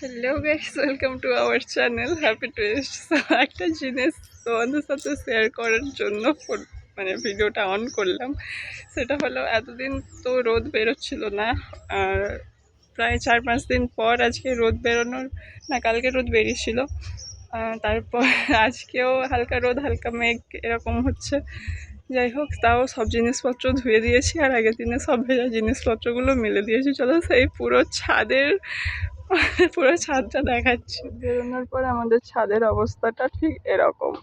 Hello guys, welcome to our channel happy twist. So একটা জিনিস তোমাদের সাথে শেয়ার করার জন্য মানে ভিডিওটা অন করলাম। সেটা হলো, এতদিন তো রোদ বেরোচ্ছিল না, আর প্রায় 4-5 দিন পর আজকে রোদ বেরোনোর, না কালকে রোদ বেরিয়েছিল, তারপর আজকেও হালকা রোদ হালকা মেঘ এরকম হচ্ছে। যাই হোক, তাও সব জিনিসপত্র ধুয়ে দিয়েছি, আর আগের দিনে সব ভেজা জিনিসপত্রগুলো মেলে দিয়েছি। চলো সেই পুরো ছাদটা দেখাচ্ছি। বেরোনোর পর আমাদের ছাদের অবস্থাটা ঠিক এরকম,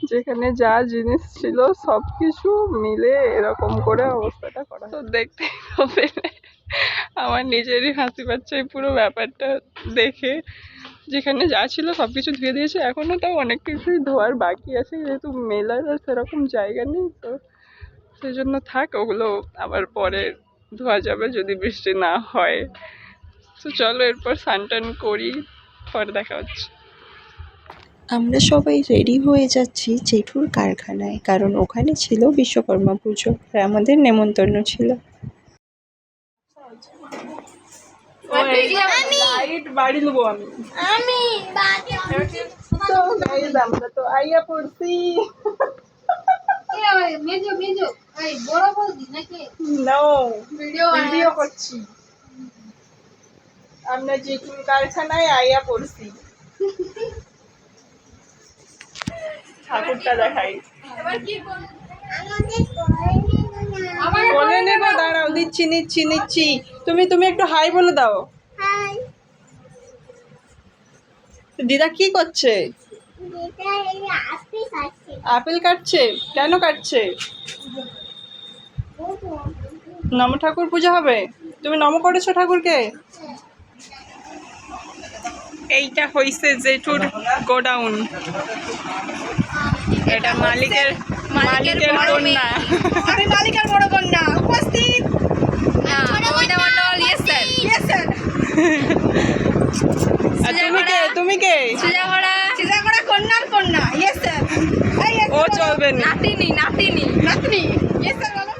যেখানে যা জিনিস ছিল সবকিছু মিলে এরকম করে অবস্থাটা করা। তো দেখতে হবে, আমার নিজেরই হাসি পাচ্ছে এই পুরো ব্যাপারটা দেখে। যেখানে যা ছিল সবকিছু ধুয়ে দিয়েছে, এখনো তাও অনেক কিছুই ধোয়ার বাকি আছে, যেহেতু মেলার আর সেরকম জায়গা নেই, তো সেই জন্য থাক, ওগুলো আবার পরে ধোয়া যাবে যদি বৃষ্টি না হয়। তো চলো এরপর স্নান করি, পরে দেখা হচ্ছে। আমরা সবাই রেডি হয়ে যাচ্ছি জেঠুর কারখানায়, কারণ ওখানে ছিল বিশ্বকর্মা পুজো আর আমাদের নেমন্তন্ন ছিল। বাড়ি নেবো আমি। তো গাইস, আমরা তো আইয়া পড়ছি। ভিডিও করছি। আমরা জেঠুর কারখানায় আইয়া পড়ছি। ঠাকুরটা দেখাই, বলে নেবো, দাঁড়াও, নিচ্ছি। তুমি একটু হাই বলে দাও। দিদা কি করছে? আপেল কাটছে। কেন কাটছে? নম ঠাকুর পূজা হবে। তুমি নম করেছো ঠাকুরকে? এইটা হইছে জেঠুর গোডাউন। এটা মালিকের কন্যা। আমি মালিকের বড় কন্যা উপস্থিত। তুমি কে? চিজাগড়া কন্যার কন্যা। Yes sir. ও চলবে না। নাতনি। ইয়েস স্যার বলো।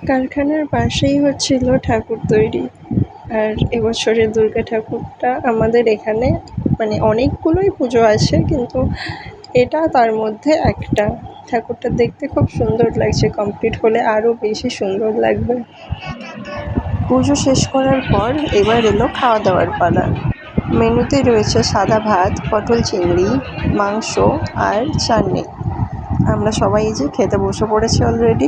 কারখানার পাশেই হচ্ছিল ঠাকুর তৈরি। আর এবছরের দুর্গা ঠাকুরটা আমাদের এখানে, মানে অনেকগুলোই পুজো আছে কিন্তু এটা তার মধ্যে একটা। ঠাকুরটা দেখতে খুব সুন্দর লাগছে, কমপ্লিট হলে আরও বেশি সুন্দর লাগবে। পুজো শেষ করার পর এবার এলো খাওয়া দাওয়ার পালা। মেনুতে রয়েছে সাদা ভাত, পটল চিংড়ি, মাংস আর চাটনি। আমরা সবাই এই যে খেতে বসে পড়েছি অলরেডি।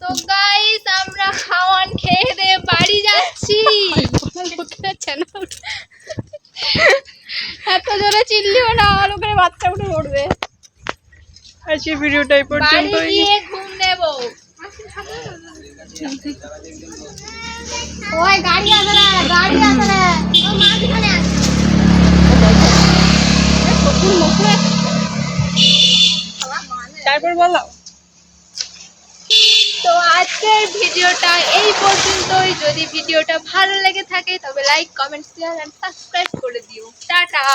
তো গাইস, আমরা খাওয়ান খেয়ে দিয়ে বাড়ি যাচ্ছি। এত জোরে চিল্লিও না, আলো করে বাচ্চা উঠে পড়বে। আজকে ভিডিওটা এই পর্যন্তই। বাড়ি গিয়ে ঘুম দেব। ওই গাড়ি আছে রে, ও মাঝখানে আছে। তারপর বলো। তো আজকের ভিডিওটা এই পর্যন্তই। যদি ভিডিওটা ভালো লেগে থাকে তবে like, comment, share and subscribe করে দিও। টাটা।